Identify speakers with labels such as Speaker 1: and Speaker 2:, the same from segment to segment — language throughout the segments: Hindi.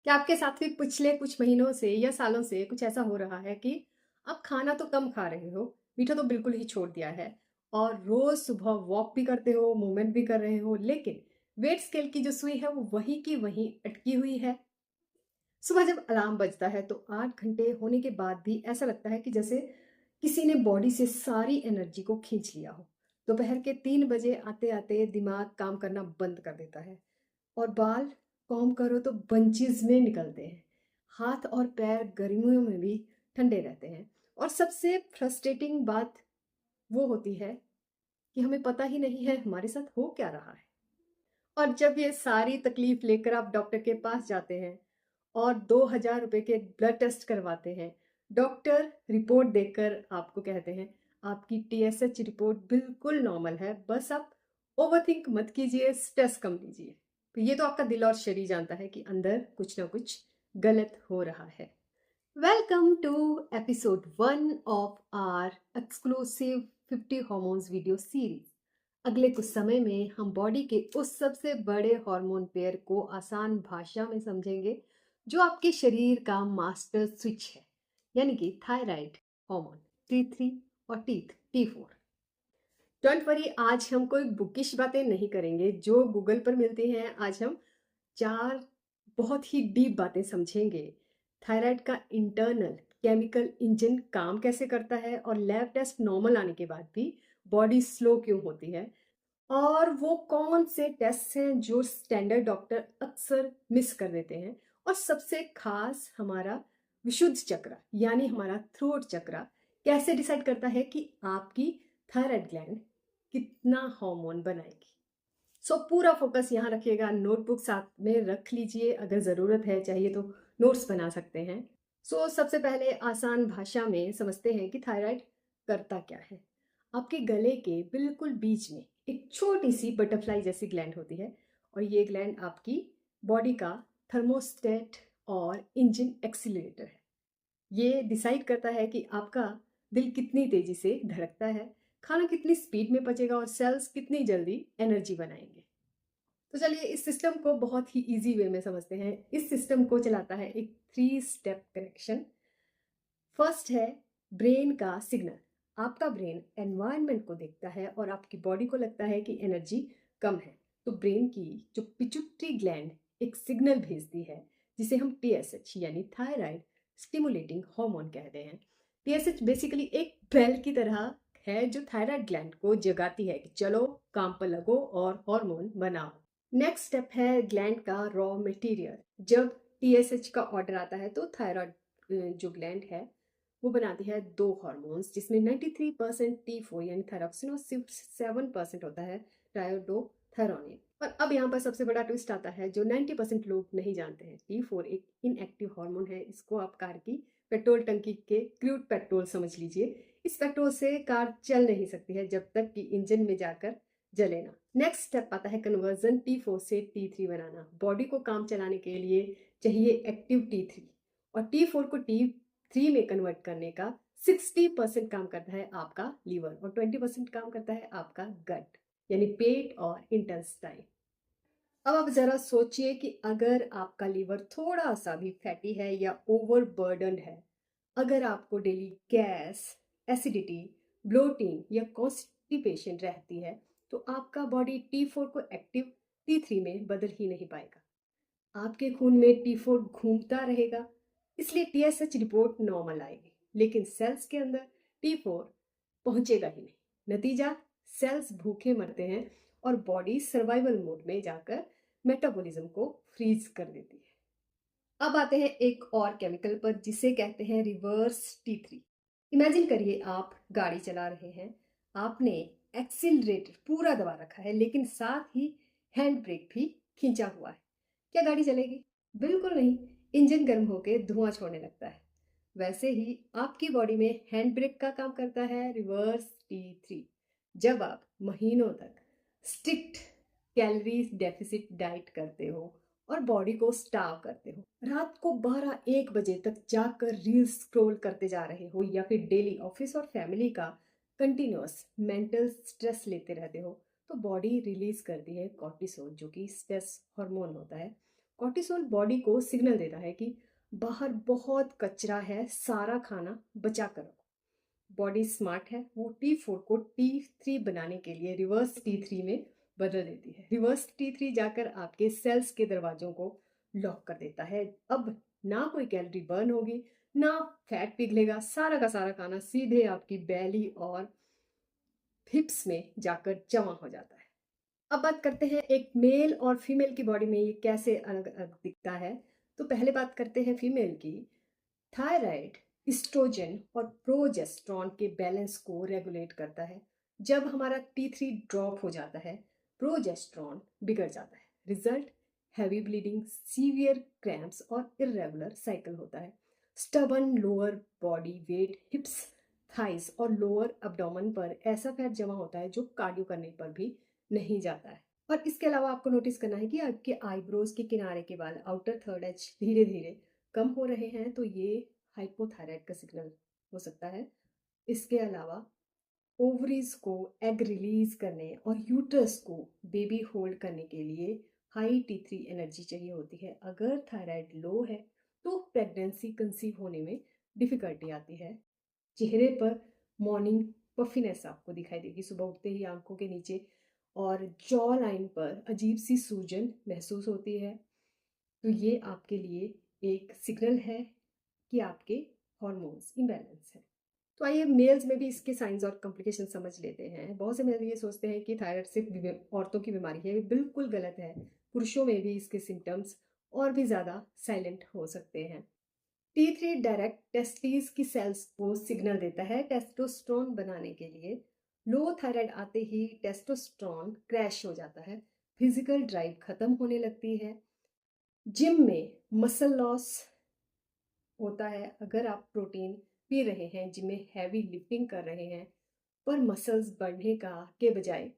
Speaker 1: क्या आपके साथ भी पिछले कुछ महीनों से या सालों से कुछ ऐसा हो रहा है कि आप खाना तो कम खा रहे हो, मीठा तो बिल्कुल ही छोड़ दिया है और रोज सुबह वॉक भी करते हो, मूवमेंट भी कर रहे हो, लेकिन वेट स्केल की जो सुई है वो वहीं की वहीं अटकी हुई है। सुबह जब अलार्म बजता है तो 8 घंटे होने के बाद भी ऐसा लगता है कि जैसे किसी ने बॉडी से सारी एनर्जी को खींच लिया हो। दोपहर के 3 बजे आते आते दिमाग काम करना बंद कर देता है और बाल कॉम्ब करो तो बंचेस में निकलते हैं। हाथ और पैर गर्मियों में भी ठंडे रहते हैं और सबसे फ्रस्ट्रेटिंग बात वो होती है कि हमें पता ही नहीं है हमारे साथ हो क्या रहा है। और जब ये सारी तकलीफ लेकर आप डॉक्टर के पास जाते हैं और 2,000 रुपए के ब्लड टेस्ट करवाते हैं, डॉक्टर रिपोर्ट देकर आपको कहते हैं आपकी टीएसएच रिपोर्ट बिल्कुल नॉर्मल है, बस आप ओवरथिंक मत कीजिए, स्ट्रेस कम लीजिए। तो ये तो आपका दिल और शरीर जानता है कि अंदर कुछ ना कुछ गलत हो रहा है। Welcome to episode 1 of our exclusive 50 hormones video series. अगले कुछ समय में हम बॉडी के उस सबसे बड़े हार्मोन पेयर को आसान भाषा में समझेंगे जो आपके शरीर का मास्टर स्विच है, यानी कि थायराइड हार्मोन T3 और T4। डोंट वरी, आज हम कोई बुकिश बातें नहीं करेंगे जो गूगल पर मिलती हैं। आज हम चार बहुत ही डीप बातें समझेंगे। थायराइड का इंटरनल केमिकल इंजन काम कैसे करता है और लैब टेस्ट नॉर्मल आने के बाद भी बॉडी स्लो क्यों होती है, और वो कौन से टेस्ट हैं जो स्टैंडर्ड डॉक्टर अक्सर मिस कर देते हैं। और सबसे खास हमारा विशुद्ध चक्र यानी हमारा थ्रोट चक्र कैसे डिसाइड करता है कि आपकी थायराइड ग्लैंड कितना हार्मोन बनाएगी। पूरा फोकस यहाँ रखिएगा, नोटबुक साथ में रख लीजिए, अगर ज़रूरत है चाहिए तो नोट्स बना सकते हैं। सबसे पहले आसान भाषा में समझते हैं कि थायराइड करता क्या है। आपके गले के बिल्कुल बीच में एक छोटी सी बटरफ्लाई जैसी ग्लैंड होती है और ये ग्लैंड आपकी बॉडी का थर्मोस्टेट और इंजन एक्सीलरेटर है। ये डिसाइड करता है कि आपका दिल कितनी तेजी से धड़कता है, खाना कितनी स्पीड में पचेगा और सेल्स कितनी जल्दी एनर्जी बनाएंगे। तो चलिए इस सिस्टम को बहुत ही इजी वे में समझते हैं। इस सिस्टम को चलाता है एक 3 स्टेप कनेक्शन। फर्स्ट है ब्रेन का सिग्नल। आपका ब्रेन एनवायरनमेंट को देखता है और आपकी बॉडी को लगता है कि एनर्जी कम है, तो ब्रेन की जो पिट्यूटरी ग्लैंड एक सिग्नल भेजती है जिसे हम टीएसएच यानी थायराइड स्टिमुलेटिंग हार्मोन कहते हैं। टीएसएच बेसिकली एक बेल की तरह है जो थायराइड ग्लैंड को जगाती है कि चलो काम पर लगो और हार्मोन बनाओ। नेक्स्ट स्टेप है ग्लैंड का रॉ मटेरियल। जब टीएसएच का ऑर्डर आता है तो थायराइड जो ग्लैंड है वो बनाती है दो हार्मोन्स जिसमें 93% T4 यानी थायरॉक्सिन और सिर्फ 7% होता है ट्रायोडोथेरोनिन। और अब यहाँ पर सबसे बड़ा ट्विस्ट आता है जो 90% लोग नहीं जानते हैं। T4 एक इनएक्टिव हार्मोन है। इसको आप कार की पेट्रोल टंकी के क्रूड पेट्रोल समझ लीजिए। इस पेट्रोल से कार चल नहीं सकती है जब तक कि इंजन में जाकर जले ना। नेक्स्ट स्टेप आता है कन्वर्जन T4 से T3 बनाना। बॉडी को काम चलाने के लिए चाहिए एक्टिव T3 और T4 को T3 में कन्वर्ट करने का 60% काम करता है आपका लीवर और 20% काम करता है आपका गट यानी पेट और इंटेस्टाइन। अब आप जरा सोचिए कि अगर आपका लीवर थोड़ा सा भी फैटी है या ओवरबर्डन्ड है, अगर आपको डेली गैस, एसिडिटी, ब्लोटिंग या कॉन्स्टिपेशन रहती है, तो आपका बॉडी T4 को एक्टिव T3 में बदल ही नहीं पाएगा। आपके खून में T4 घूमता रहेगा, इसलिए टीएसएच रिपोर्ट नॉर्मल आएगी, लेकिन सेल्स के अंदर T4 पहुंचेगा ही नहीं। नतीजा, सेल्स भूखे मरते हैं और बॉडी सर्वाइवल मोड में जाकर मेटाबॉलिज्म को फ्रीज कर देती है। अब आते हैं एक और केमिकल पर जिसे कहते हैं रिवर्स T3। इमेजिन करिए आप गाड़ी चला रहे हैं, आपने एक्सिलरेटर पूरा दबा रखा है लेकिन साथ ही हैंड ब्रेक भी खींचा हुआ है। क्या गाड़ी चलेगी? बिल्कुल नहीं। इंजन गर्म होकर धुआं छोड़ने लगता है। वैसे ही आपकी बॉडी में हैंड ब्रेक का काम करता है रिवर्स T3। जब आप महीनों तक स्ट्रिक्ट कैलोरी डेफिसिट डाइट करते हो और बॉडी को स्टार्व करते हो, रात को 12-1 बजे तक जाकर रील्स स्क्रॉल करते जा रहे हो या फिर डेली ऑफिस और फैमिली का कंटिन्यूअस मेंटल स्ट्रेस लेते रहते हो, तो बॉडी रिलीज करती है कॉर्टिसोल जो कि स्ट्रेस हार्मोन होता है कॉर्टिसोल बॉडी को सिग्नल देता है कि बाहर बहुत कचरा है, सारा खाना बचा कर रखो। बॉडी स्मार्ट है, वो T4 को T3 बनाने के लिए रिवर्स T3 में बदल देती है। रिवर्स T3 जाकर आपके सेल्स के दरवाजों को लॉक कर देता है। अब ना कोई कैलोरी बर्न होगी, ना फैट पिघलेगा, सारा का सारा खाना सीधे आपकी बैली और हिप्स में जाकर जमा हो जाता है। अब बात करते हैं एक मेल और फीमेल की बॉडी में ये कैसे अलग अलग दिखता है। तो पहले बात करते हैं फीमेल की। थायराइड इस्ट्रोजन और प्रोजेस्टेरॉन के बैलेंस को रेगुलेट करता है। जब हमारा T3 ड्रॉप हो जाता है, प्रोजेस्टेरॉन बिगड़ जाता है। Result heavy bleeding, severe cramps और इरेगुलर साइकिल होता है। Stubborn lower body weight, हिप्स, thighs और लोअर अब्डोमेन पर ऐसा फैट जमा होता है जो कार्डियो करने पर भी नहीं जाता है। और इसके अलावा आपको नोटिस करना है कि आपके आईब्रोज के किनारे के बाल, आउटर थर्ड एज धीरे धीरे कम हो रहे हैं, तो ये हाइपोथायराइड का सिग्नल हो सकता है। इसके अलावा ओवरीज को एग रिलीज करने और यूट्रस को बेबी होल्ड करने के लिए हाई T3 एनर्जी चाहिए होती है। अगर थायराइड लो है तो प्रेगनेंसी कंसीव होने में डिफिकल्टी आती है। चेहरे पर मॉर्निंग पफिनेस आपको दिखाई देगी सुबह उठते ही आंखों के नीचे, और जॉ लाइन पर अजीब सी सूजन महसूस होती है। तो ये आपके लिए एक सिग्नल है कि आपके हॉर्मोन्स इम्बैलेंस है। तो आइए मेल्स में भी इसके साइंस और कॉम्प्लिकेशन समझ लेते हैं। बहुत से मेल ये सोचते हैं कि थायराइड सिर्फ औरतों की बीमारी है, ये बिल्कुल गलत है। पुरुषों में भी इसके सिम्टम्स और भी ज़्यादा साइलेंट हो सकते हैं। T3 डायरेक्ट टेस्टिस की सेल्स को सिग्नल देता है टेस्टोस्टेरोन बनाने के लिए। लो थायराइड आते ही टेस्टोस्टेरोन क्रैश हो जाता है, फिजिकल ड्राइव खत्म होने लगती है, जिम में मसल लॉस होता है। अगर आप प्रोटीन पी रहे हैं, जिम में हैवी लिफ्टिंग कर रहे हैं, पर मसल्स बढ़ने का के बजाय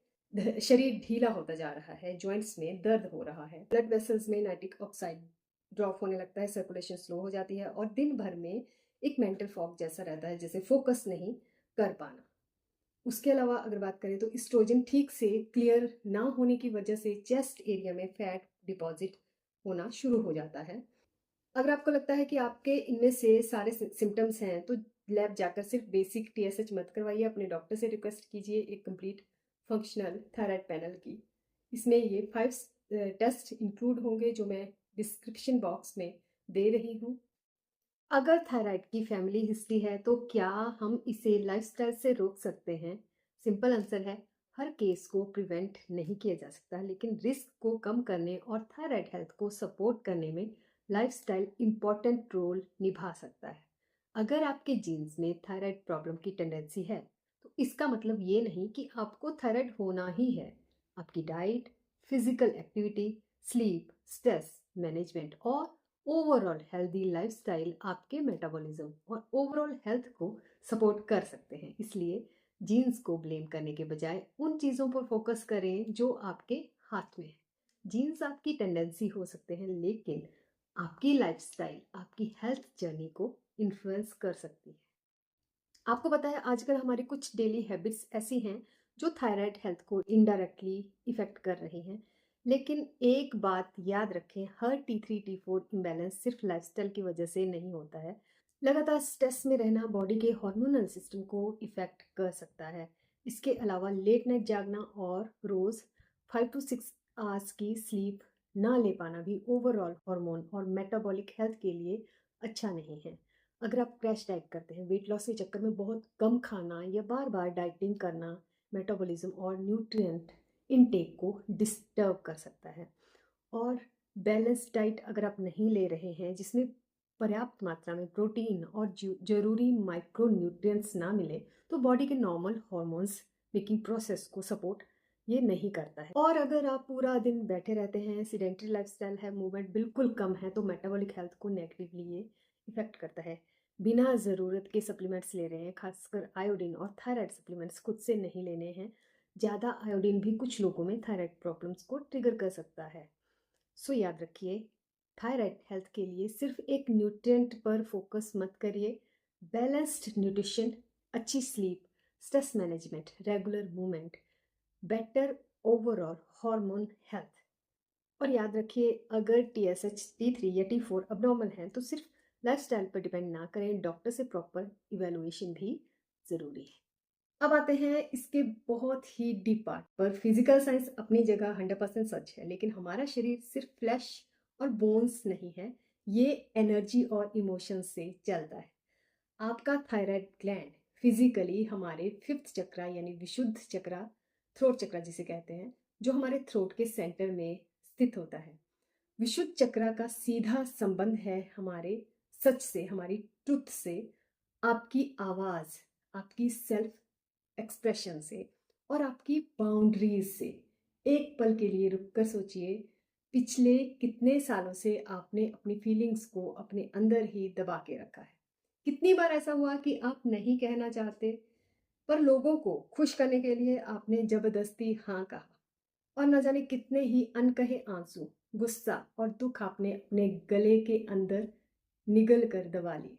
Speaker 1: शरीर ढीला होता जा रहा है, जॉइंट्स में दर्द हो रहा है, ब्लड वेसल्स में नाइट्रिक ऑक्साइड ड्रॉप होने लगता है, सर्कुलेशन स्लो हो जाती है और दिन भर में एक मेंटल फॉग जैसा रहता है, जैसे फोकस नहीं कर पाना। उसके अलावा अगर बात करें तो इस्ट्रोजन ठीक से क्लियर ना होने की वजह से चेस्ट एरिया में फैट डिपॉजिट होना शुरू हो जाता है। अगर आपको लगता है कि आपके इनमें से सारे सिम्टम्स हैं, तो लैब जाकर सिर्फ बेसिक TSH मत करवाइए, अपने डॉक्टर से रिक्वेस्ट कीजिए एक कंप्लीट फंक्शनल थायराइड पैनल की। इसमें ये 5 टेस्ट इंक्लूड होंगे जो मैं डिस्क्रिप्शन बॉक्स में दे रही हूँ। अगर थायराइड की फैमिली हिस्ट्री है तो क्या हम इसे लाइफस्टाइल से रोक सकते हैं? सिंपल आंसर है, हर केस को प्रिवेंट नहीं किया जा सकता, लेकिन रिस्क को कम करने और थायराइड हेल्थ को सपोर्ट करने में लाइफस्टाइल इम्पॉर्टेंट रोल निभा सकता है। अगर आपके जीन्स में थायराइड प्रॉब्लम की टेंडेंसी है तो इसका मतलब ये नहीं कि आपको थायराइड होना ही है। आपकी diet, physical activity, sleep, stress management और ओवरऑल हेल्दी लाइफस्टाइल आपके मेटाबॉलिज्म और ओवरऑल हेल्थ को सपोर्ट कर सकते हैं। इसलिए जीन्स को ब्लेम करने के बजाय उन चीज़ों पर फोकस करें जो आपके हाथ में है। जीन्स आपकी टेंडेंसी हो सकते हैं, लेकिन आपकी लाइफस्टाइल आपकी हेल्थ जर्नी को इन्फ्लुएंस कर सकती है। आपको पता है आजकल हमारी कुछ डेली हैबिट्स ऐसी हैं जो थायराइड हेल्थ को इनडायरेक्टली इफेक्ट कर रही हैं। लेकिन एक बात याद रखें, हर T3 T4 इम्बैलेंस सिर्फ लाइफस्टाइल की वजह से नहीं होता है। लगातार स्ट्रेस में रहना बॉडी के हार्मोनल सिस्टम को इफेक्ट कर सकता है। इसके अलावा लेट नाइट जागना और रोज़ 5 to 6 आवर्स की स्लीप ना ले पाना भी ओवरऑल हार्मोन और मेटाबॉलिक हेल्थ के लिए अच्छा नहीं है। अगर आप क्रैश डाइट करते हैं, वेट लॉस के चक्कर में बहुत कम खाना या बार बार डाइटिंग करना मेटाबॉलिज्म और न्यूट्रिएंट इनटेक को डिस्टर्ब कर सकता है। और बैलेंस डाइट अगर आप नहीं ले रहे हैं जिसमें पर्याप्त मात्रा में प्रोटीन और जरूरी माइक्रो न्यूट्रिएंट्स ना मिले, तो बॉडी के नॉर्मल हॉर्मोन्स मेकिंग प्रोसेस को सपोर्ट ये नहीं करता है। और अगर आप पूरा दिन बैठे रहते हैं, सीडेंटरी लाइफस्टाइल है, मूवमेंट बिल्कुल कम है, तो मेटाबॉलिक हेल्थ को नेगेटिवली ये इफेक्ट करता है। बिना ज़रूरत के सप्लीमेंट्स ले रहे हैं, खासकर आयोडीन और थायराइड सप्लीमेंट्स खुद से नहीं लेने हैं। ज़्यादा आयोडीन भी कुछ लोगों में थायराइड प्रॉब्लम्स को ट्रिगर कर सकता है। सो याद रखिए, थायराइड हेल्थ के लिए सिर्फ एक न्यूट्रिएंट पर फोकस मत करिए। बैलेंस्ड न्यूट्रिशन, अच्छी sleep, stress management, regular movement, better overall hormone health और याद रखिए, अगर TSH, T3 या T4 अबनॉर्मल हैं तो सिर्फ लाइफस्टाइल पर डिपेंड ना करें, डॉक्टर से प्रॉपर इवैल्यूएशन भी ज़रूरी है। अब आते हैं इसके बहुत ही डीप पार्ट पर। फिजिकल साइंस अपनी जगह 100% सच है, लेकिन हमारा शरीर सिर्फ फ्लैश और बोन्स नहीं है, ये एनर्जी और इमोशंस से चलता है। आपका थायराइड ग्लैंड फिजिकली हमारे फिफ्थ चक्रा यानी विशुद्ध चक्रा, थ्रोट चक्रा जिसे कहते हैं, जो हमारे थ्रोट के सेंटर में स्थित होता है। विशुद्ध चक्रा का सीधा संबंध है हमारे सच से, हमारी ट्रुथ से, आपकी आवाज़, आपकी सेल्फ एक्सप्रेशन से और आपकी बाउंड्रीज से। एक पल के लिए रुककर सोचिए, पिछले कितने सालों से आपने अपनी फीलिंग्स को अपने अंदर ही दबा के रखा है। कितनी बार ऐसा हुआ कि आप नहीं कहना चाहते, पर लोगों को खुश करने के लिए आपने जबरदस्ती हाँ कहा, और न जाने कितने ही अनकहे आंसू, गुस्सा और दुख आपने अपने गले के अंदर निगल कर दबा लिए।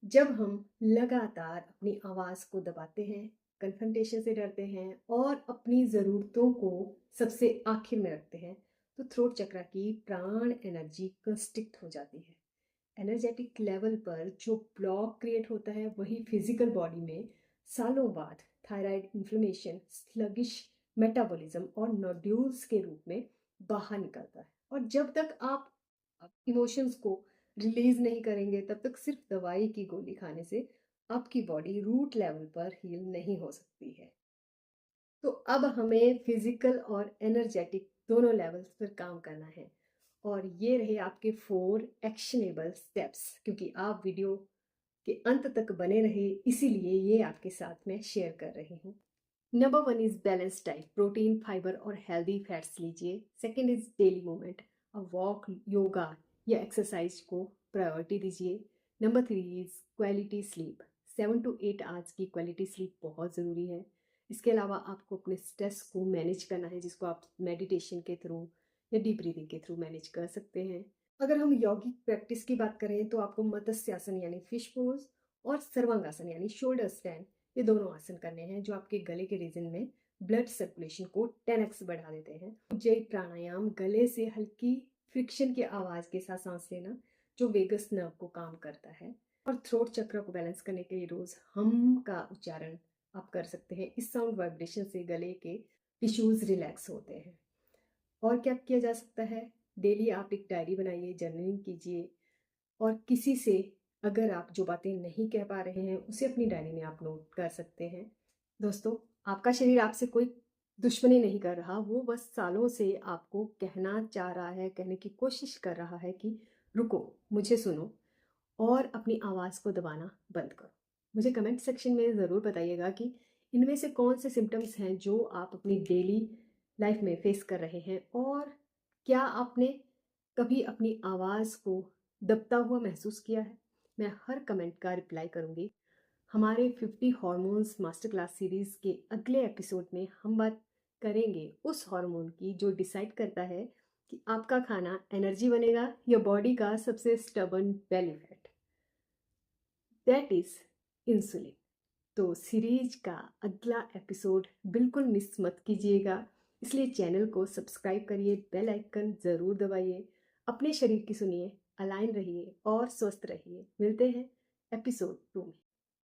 Speaker 1: जब हम लगातार अपनी आवाज़ को दबाते हैं, कन्फ्रंटेशन से डरते हैं और अपनी ज़रूरतों को सबसे आखिर में रखते हैं, तो थ्रोट चक्रा की प्राण एनर्जी कंस्ट्रिक्ट हो जाती है। एनर्जेटिक लेवल पर जो ब्लॉक क्रिएट होता है, वही फिजिकल बॉडी में सालों बाद थायराइड इन्फ्लेमेशन, स्लगिश मेटाबॉलिज्म और नोड्यूल्स के रूप में बाहर निकलता है। और जब तक आप इमोशंस को रिलीज नहीं करेंगे, तब तक सिर्फ दवाई की गोली खाने से आपकी बॉडी रूट लेवल पर हील नहीं हो सकती है। तो अब हमें फिजिकल और एनर्जेटिक दोनों लेवल्स पर काम करना है। और ये रहे आपके 4 एक्शनेबल स्टेप्स। क्योंकि आप वीडियो के अंत तक बने रहे, इसीलिए ये आपके साथ में शेयर कर रही हूँ। Number 1 is balance diet, protein, fibre और हेल्दी फैट्स लीजिए। Second is daily movement, a walk, yoga या एक्सरसाइज को प्रायोरिटी दीजिए। Number 3 is quality sleep, 7 to 8 hours की क्वालिटी स्लीप बहुत ज़रूरी है। इसके अलावा आपको अपने स्ट्रेस को मैनेज करना है, जिसको आप मेडिटेशन के थ्रू या डीप ब्रीदिंग के थ्रू मैनेज कर सकते हैं। अगर हम यौगिक प्रैक्टिस की बात करें तो आपको मत्स्यासन यानी फिश पोज और सर्वांगासन यानी शोल्डर स्टैंड, ये दोनों आसन करने हैं, जो आपके गले के रीजन में ब्लड सर्कुलेशन को 10x बढ़ा देते हैं। उज्जयी प्राणायाम, गले से हल्की फ्रिक्शन की आवाज़ के साथ सांस लेना, जो वेगस नर्व को काम करता है। और थ्रोट चक्र को बैलेंस करने के लिए रोज़ हम का उच्चारण आप कर सकते हैं। इस साउंड वाइब्रेशन से गले के टिश्यूज रिलैक्स होते हैं। और क्या किया जा सकता है, डेली आप एक डायरी बनाइए, जर्नलिंग कीजिए, और किसी से अगर आप जो बातें नहीं कह पा रहे हैं, उसे अपनी डायरी में आप नोट कर सकते हैं। दोस्तों, आपका शरीर आपसे कोई दुश्मनी नहीं कर रहा, वो बस सालों से आपको कहना चाह रहा है, कहने की कोशिश कर रहा है कि रुको, मुझे सुनो और अपनी आवाज़ को दबाना बंद करो। मुझे कमेंट सेक्शन में ज़रूर बताइएगा कि इनमें से कौन से सिम्टम्स हैं जो आप अपनी डेली लाइफ में फेस कर रहे हैं, और क्या आपने कभी अपनी आवाज़ को दबता हुआ महसूस किया है। मैं हर कमेंट का रिप्लाई करूँगी। हमारे 50 हॉर्मोन्स मास्टर क्लास सीरीज़ के अगले एपिसोड में हम बात करेंगे उस हार्मोन की जो डिसाइड करता है कि आपका खाना एनर्जी बनेगा या बॉडी का सबसे stubborn belly fat, that is insulin. तो सीरीज का अगला एपिसोड बिल्कुल मिस मत कीजिएगा, इसलिए चैनल को सब्सक्राइब करिए, बेल आइकन ज़रूर दबाइए। अपने शरीर की सुनिए, अलाइन रहिए और स्वस्थ रहिए। मिलते हैं एपिसोड 2 में।